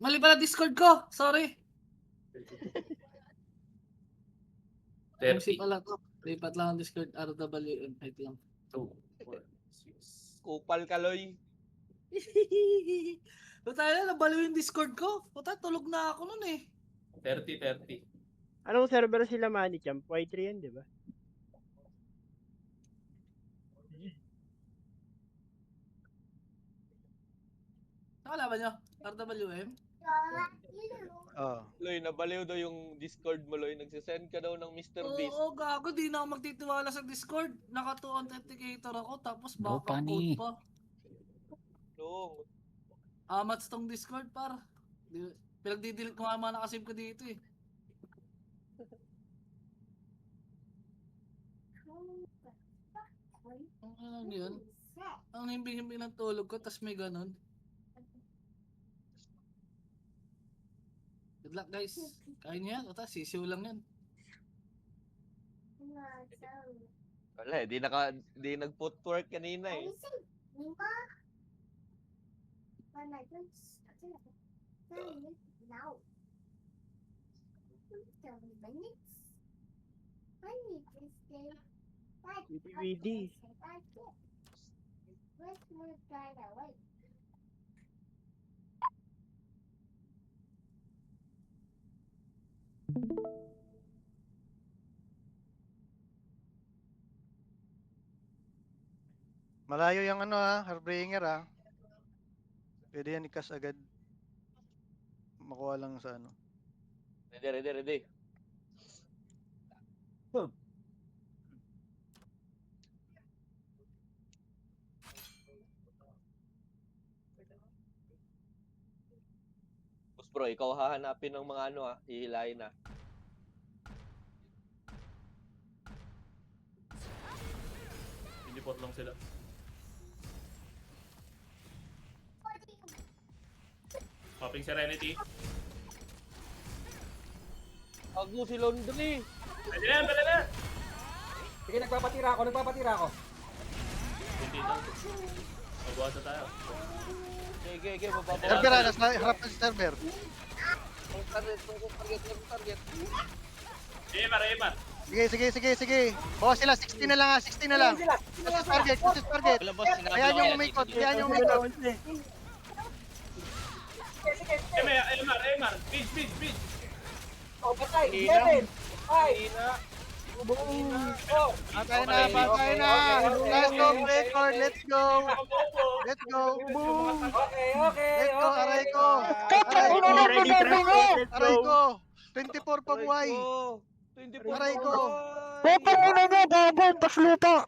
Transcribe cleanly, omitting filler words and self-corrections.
Mali pala Discord ko. Sorry. MC 30. pala to. Lipat lang ang Discord. RWM. Wait lang. 2, 4, 6. Kupal kaloy. Puta na, nabaliw yung Discord ko. Puta, tulog na ako nun eh. 30, 30. Anong server sila Manichamp? Y3 yan, di ba? Nakalaban nyo? RWM? Oh. Loy, nabaliw daw yung Discord mo, Loy. Nagsisend ka daw ng Mr. Beast. Oo, gago. Di na ako magtitiwala sa Discord. Naka-2 authenticator ako. Tapos No, backup pani. code pa. Long. Amats tong Discord par. Pinagdidelete ko nga mga nakasave ko dito eh. Ano yun? Ang himbing-himbing ng tulog ko, tas may ganun. Good luck guys. Kaya niya yan. Ata, sisiw lang yan. Wala, di nag-footwork kanina eh. BTBD. Malayo yung ano ha, Harbringer ha. Pwede yan ikas agad. Makuha lang sa ano. Ready. Boss bro, ikaw hahanapin ng mga ano hihilahin na. Pinipot lang sila. Popping Serenity. Ago si Laundry. Pwede na! Sige, nagpapatira ako. Hindi lang. Magbuhat na tayo. Okay, mababa. Server ha, nasa harap ng server. Target. Emar. Sige. Bawa sila, 60 na lang ha, 60 na lang. This is target. Wala boss, sinabi Ayan ko yung yan. umikot, ayan yung umikot. Emar. Speed. Oh, patay. Hina. 11. Ay. Hina. Patay na. Let's go, record, let's go. Let's go. Okay. Let's go, aray ko. Aray ko. 24 pa buhay. 24 Aray ko. buhay. Babon, tas lupa.